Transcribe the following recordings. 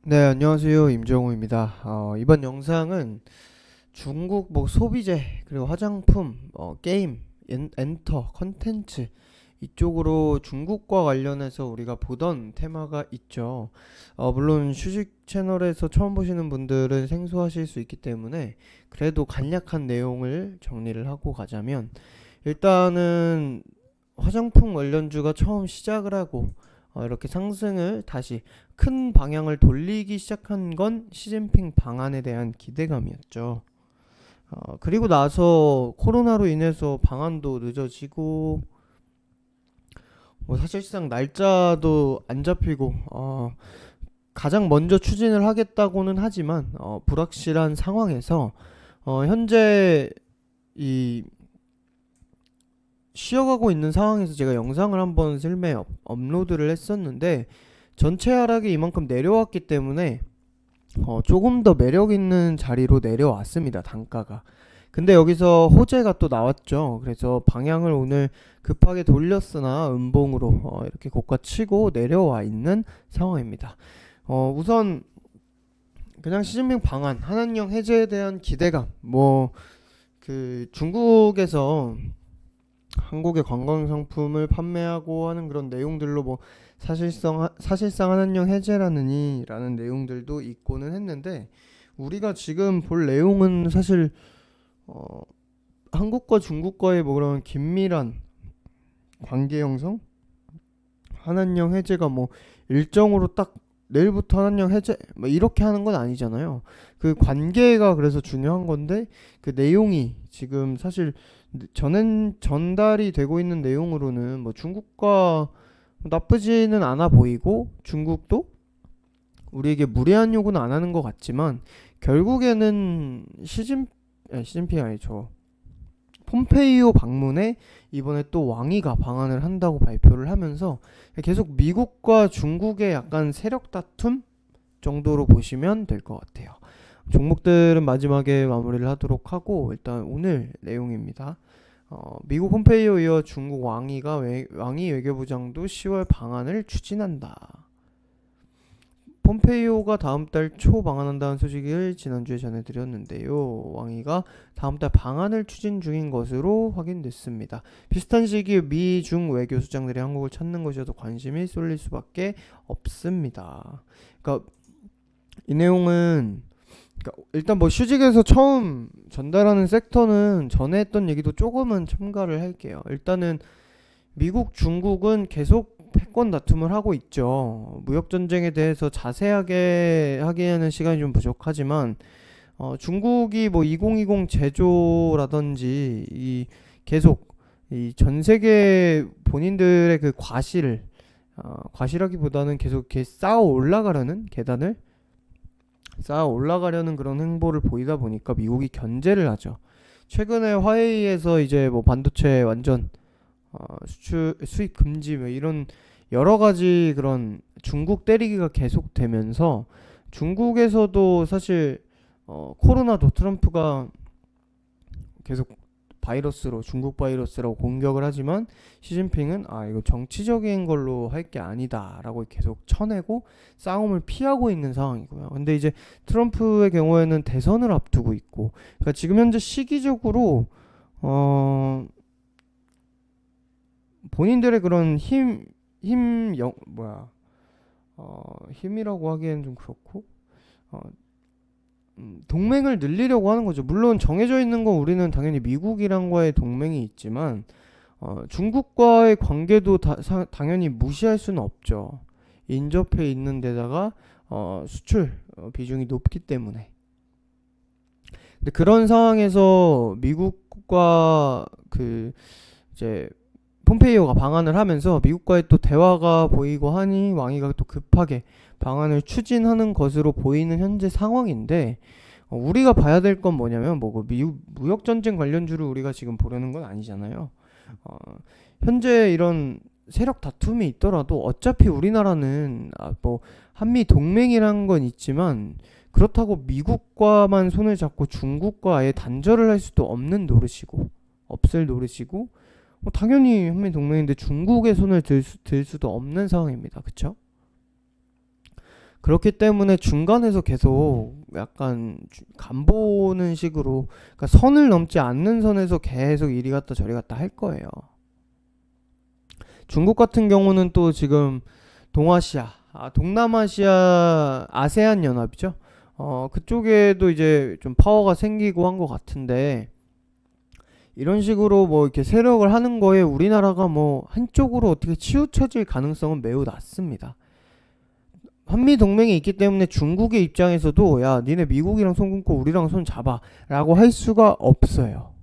네, 안녕하세요. 임정우입니다. 이번 영상은 중국 뭐 소비재, 그리고 화장품, 게임, 엔터, 컨텐츠 이쪽으로 중국과 관련해서 우리가 보던 테마가 있죠. 물론 휴식 채널에서 처음 보시는 분들은 생소하실 수 있기 때문에 그래도 간략한 내용을 정리를 하고 가자면 일단은 화장품 관련주가 처음 시작을 하고 이렇게 상승을 다시 큰 방향을 돌리기 시작한 건 시진핑 방안에 대한 기대감이었죠. 그리고 나서 코로나로 인해서 방안도 늦어지고 뭐 사실상 날짜도 안 잡히고 가장 먼저 추진을 하겠다고는 하지만 불확실한 상황에서 현재 이 쉬어가고 있는 상황에서 제가 영상을 한번 실내 업로드를 했었는데 전체 하락이 이만큼 내려왔기 때문에 조금 더 매력 있는 자리로 내려왔습니다. 단가가. 근데 여기서 호재가 또 나왔죠. 그래서 방향을 오늘 급하게 돌렸으나 음봉으로 이렇게 고가 치고 내려와 있는 상황입니다. 우선 그냥 시진핑 방안, 한한령 해제에 대한 기대감, 뭐 그 중국에서 한국의 관광 상품을 판매하고 하는 그런 내용들로 뭐 사실상 한한령 해제라느니라는 내용들도 있고는 했는데 우리가 지금 볼 내용은 사실 어, 한국과 중국과의 뭐 그런 긴밀한 관계 형성, 한한령 해제가 뭐 일정으로 딱 내일부터 한한령 해제 뭐 이렇게 하는 건 아니잖아요. 그 관계가 그래서 중요한 건데 그 내용이 지금 사실 전달이 되고 있는 내용으로는 뭐 중국과 나쁘지는 않아 보이고 중국도 우리에게 무리한 요구는 안 하는 것 같지만 결국에는 시진핑 아니죠. 폼페이오 방문에 이번에 또 왕이가 방한을 한다고 발표를 하면서 계속 미국과 중국의 약간 세력 다툼 정도로 보시면 될 것 같아요. 종목들은 마지막에 마무리를 하도록 하고 일단 오늘 내용입니다. 미국 폼페이오 이어 중국 왕이 외교부장도 10월 방한을 추진한다. 폼페이오가 다음 달 초 방한한다는 소식을 지난주에 전해드렸는데요. 왕이가 다음 달 방한을 추진 중인 것으로 확인됐습니다. 비슷한 시기에 미, 중 외교 수장들이 한국을 찾는 것이어서 관심이 쏠릴 수밖에 없습니다. 그러니까 이 내용은 일단 뭐 휴직에서 처음 전달하는 섹터는 전에 했던 얘기도 조금은 첨가를 할게요. 일단은 미국, 중국은 계속 패권 다툼을 하고 있죠. 무역 전쟁에 대해서 자세하게 하기에는 시간이 좀 부족하지만 중국이 뭐 2020 제조라든지 이 계속 이 전 세계 본인들의 그 과실하기보다는 계속 이렇게 쌓아 올라가려는 계단을 쌓아 올라가려는 그런 행보를 보이다 보니까 미국이 견제를 하죠. 최근에 화웨이에서 이제 뭐 반도체 완전 수출 수입 금지 뭐 이런 여러 가지 그런 중국 때리기가 계속되면서 중국에서도 사실 코로나도 트럼프가 계속 바이러스로 중국 바이러스라고 공격을 하지만 시진핑은 이거 정치적인 걸로 할 게 아니다라고 계속 쳐내고 싸움을 피하고 있는 상황이고요. 근데 이제 트럼프의 경우에는 대선을 앞두고 있고 그러니까 지금 현재 시기적으로 본인들의 그런 힘이라고 하기엔 좀 그렇고 어, 동맹을 늘리려고 하는 거죠. 물론 정해져 있는 건 우리는 당연히 미국이랑과의 동맹이 있지만 중국과의 관계도 당연히 무시할 수는 없죠. 인접해 있는 데다가 수출 비중이 높기 때문에. 근데 그런 상황에서 미국과 그 이제 폼페이오가 방한을 하면서 미국과의 또 대화가 보이고 하니 왕이가 또 급하게 방안을 추진하는 것으로 보이는 현재 상황인데 우리가 봐야 될 건 뭐냐면 뭐그 미국 무역 전쟁 관련주를 우리가 지금 보려는 건 아니잖아요. 어, 현재 이런 세력 다툼이 있더라도 어차피 우리나라는 뭐 한미 동맹이란 건 있지만 그렇다고 미국과만 손을 잡고 중국과 아예 단절을 할 수도 없는 노릇이고 없을 노릇이고 당연히 한미 동맹인데 중국의 손을 들 수도 없는 상황입니다. 그쵸? 그렇기 때문에 중간에서 계속 약간 간보는 식으로, 그러니까 선을 넘지 않는 선에서 계속 이리 갔다 저리 갔다 할 거예요. 중국 같은 경우는 또 지금 동아시아, 동남아시아 아세안 연합이죠. 그쪽에도 이제 좀 파워가 생기고 한 것 같은데, 이런 식으로 뭐 이렇게 세력을 하는 거에 우리나라가 뭐 한쪽으로 어떻게 치우쳐질 가능성은 매우 낮습니다. 한미 동맹이 있기 때문에 중국의 입장에서도 야, 니네 미국이랑 손 끊고 우리랑 손 잡아 라고 할 수가 없어요.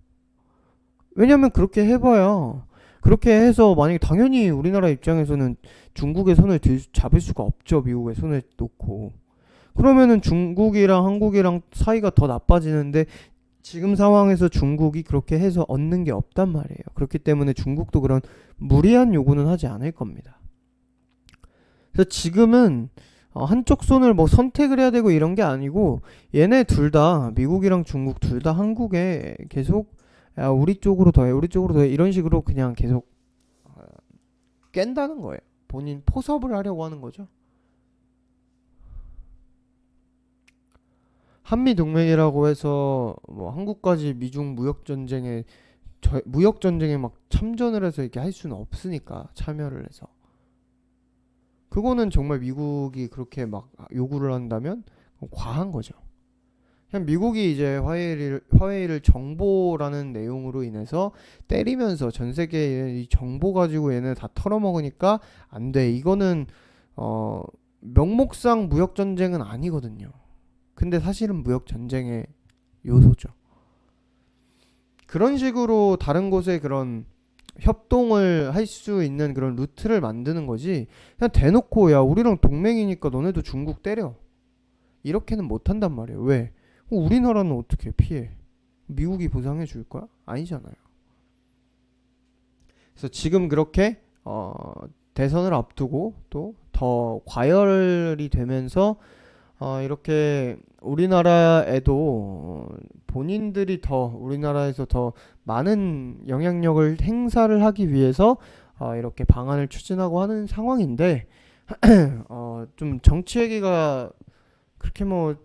왜냐면 그렇게 해봐야, 그렇게 해서 만약에 당연히 우리나라 입장에서는 중국의 손을 잡을 수가 없죠. 미국의 손을 놓고. 그러면은 중국이랑 한국이랑 사이가 더 나빠지는데, 지금 상황에서 중국이 그렇게 해서 얻는 게 없단 말이에요. 그렇기 때문에 중국도 그런 무리한 요구는 하지 않을 겁니다. 그래서 지금은 한쪽 손을 뭐 선택을 해야 되고 이런 게 아니고, 얘네 둘 다, 미국이랑 중국 둘 다 한국에 계속 야, 우리 쪽으로 더해, 우리 쪽으로 더해, 이런 식으로 그냥 계속 깬다는 거예요. 본인 포섭을 하려고 하는 거죠. 한미 동맹이라고 해서 뭐 한국까지 미중 무역 전쟁에 막 참전을 해서 이렇게 할 수는 없으니까, 참여를 해서. 그거는 정말 미국이 그렇게 막 요구를 한다면 과한 거죠. 그냥 미국이 이제 화해를 정보라는 내용으로 인해서 때리면서 전 세계에 이 정보 가지고 얘네 다 털어먹으니까 안 돼. 이거는 명목상 무역 전쟁은 아니거든요. 근데 사실은 무역 전쟁의 요소죠. 그런 식으로 다른 곳에 그런 협동을 할 수 있는 그런 루트를 만드는 거지, 그냥 대놓고 야, 우리랑 동맹이니까 너네도 중국 때려, 이렇게는 못 한단 말이에요. 왜? 우리나라는 어떻게 피해? 미국이 보상해 줄 거야? 아니잖아요. 그래서 지금 그렇게 대선을 앞두고 또 더 과열이 되면서 이렇게 우리나라에도 본인들이 더 우리나라에서 더 많은 영향력을 행사를 하기 위해서 이렇게 방안을 추진하고 하는 상황인데, 좀 정치 얘기가 그렇게 뭐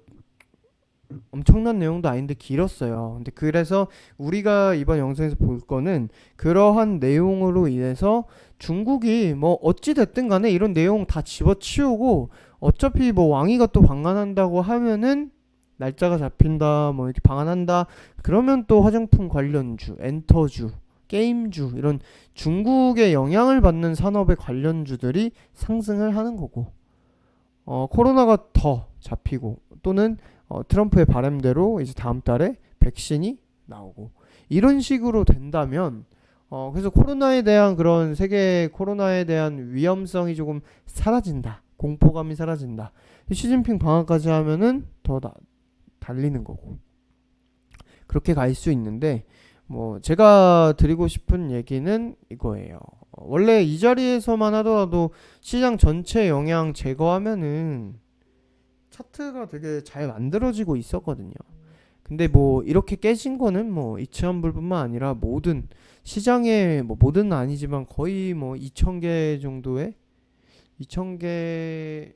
엄청난 내용도 아닌데 길었어요. 근데 그래서 우리가 이번 영상에서 볼 거는 그러한 내용으로 인해서 중국이 뭐 어찌 됐든 간에 이런 내용 다 집어치우고, 어차피 뭐 왕위가 또 방한한다고 하면은 날짜가 잡힌다, 뭐 이렇게 방한한다 그러면 또 화장품 관련주, 엔터주, 게임주, 이런 중국의 영향을 받는 산업의 관련주들이 상승을 하는 거고, 코로나가 더 잡히고, 또는 트럼프의 바람대로 이제 다음 달에 백신이 나오고, 이런 식으로 된다면, 그래서 코로나에 대한 그런 세계 코로나에 대한 위험성이 조금 사라진다, 공포감이 사라진다, 시진핑 방한까지 하면은 더 달리는 거고, 그렇게 갈 수 있는데, 뭐 제가 드리고 싶은 얘기는 이거예요. 원래 이 자리에서만 하더라도 시장 전체 영향 제거하면은 차트가 되게 잘 만들어지고 있었거든요. 근데 뭐 이렇게 깨진 거는 뭐 이츠한불뿐만 아니라 모든 시장에, 뭐 모든은 아니지만 거의 뭐 2,000개 정도의 2,000개,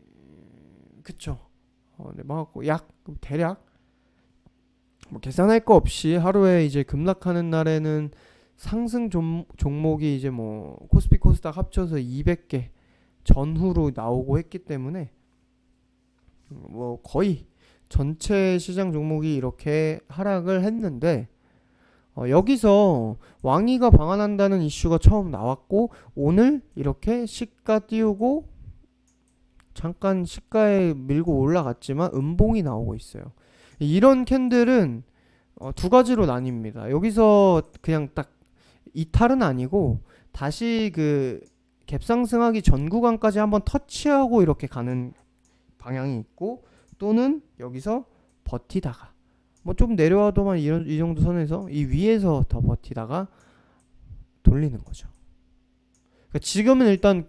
그쵸. 네, 막았고 약 대략 뭐 계산할 거 없이 하루에 이제 급락하는 날에는 상승 종목이 이제 뭐 코스피 코스닥 합쳐서 200개 전후로 나오고 했기 때문에 뭐 거의 전체 시장 종목이 이렇게 하락을 했는데, 여기서 왕위가 방한한다는 이슈가 처음 나왔고, 오늘 이렇게 시가 띄우고 잠깐 시가에 밀고 올라갔지만 음봉이 나오고 있어요. 이런 캔들은 두 가지로 나뉩니다. 여기서 그냥 딱 이탈은 아니고 다시 그 갭상승하기 전 구간까지 한번 터치하고 이렇게 가는 방향이 있고, 또는 여기서 버티다가 뭐 좀 내려와도만 이 정도 선에서 이 위에서 더 버티다가 돌리는 거죠. 그러니까 지금은 일단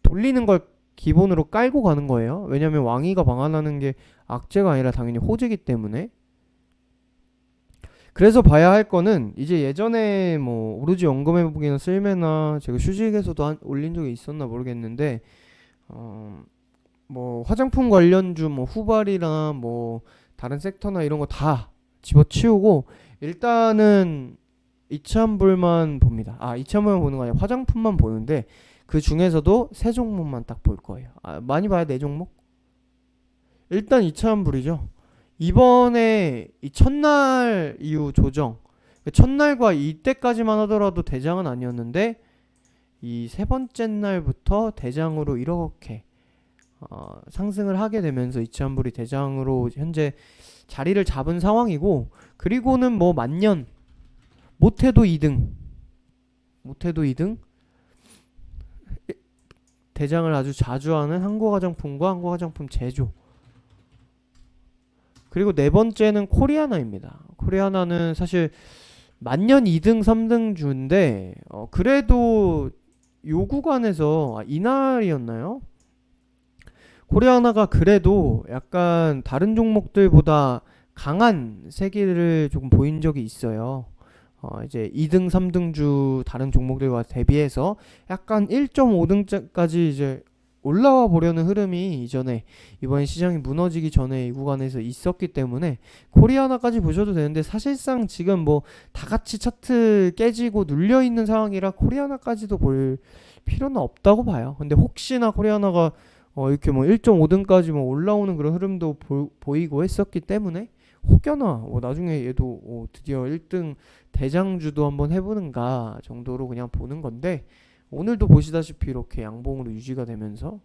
돌리는 걸 기본으로 깔고 가는 거예요. 왜냐면 왕위가 방한하는 게 악재가 아니라 당연히 호재이기 때문에. 그래서 봐야 할 거는, 이제 예전에 뭐 오로지 연금회복이나 쓸매나 제가 휴직에서도 올린 적이 있었나 모르겠는데, 뭐 화장품 관련주 뭐 후발이나 뭐 다른 섹터나 이런 거 다 집어치우고 일단은 이치환불만 봅니다. 아, 이치환불만 보는 거 아니라 화장품만 보는데 그 중에서도 세 종목만 딱 볼 거예요. 아, 많이 봐야 네 종목? 일단 이치환불이죠. 이번에 이 첫날 이후 조정, 첫날과 이때까지만 하더라도 대장은 아니었는데 이 세 번째 날부터 대장으로 이렇게 상승을 하게 되면서 이치환불이 대장으로 현재 자리를 잡은 상황이고, 그리고는 뭐 만년 못해도 2등, 못해도 2등 대장을 아주 자주 하는 한국화장품과 한국화장품 제조. 그리고 네 번째는 코리아나입니다. 코리아나는 사실 만년 2등 3등 주인데 그래도 요 구간에서 이날이었나요? 코리아나가 그래도 약간 다른 종목들보다 강한 세기를 조금 보인 적이 있어요. 이제 2등, 3등주 다른 종목들과 대비해서 약간 1.5등까지 이제 올라와 보려는 흐름이 이전에 이번 시장이 무너지기 전에 이 구간에서 있었기 때문에 코리아나까지 보셔도 되는데, 사실상 지금 뭐 다 같이 차트 깨지고 눌려 있는 상황이라 코리아나까지도 볼 필요는 없다고 봐요. 근데 혹시나 코리아나가 이렇게 뭐 1.5등까지 뭐 올라오는 그런 흐름도 보이고 했었기 때문에 혹여나 나중에 얘도 드디어 1등 대장주도 한번 해보는가 정도로 그냥 보는 건데, 오늘도 보시다시피 이렇게 양봉으로 유지가 되면서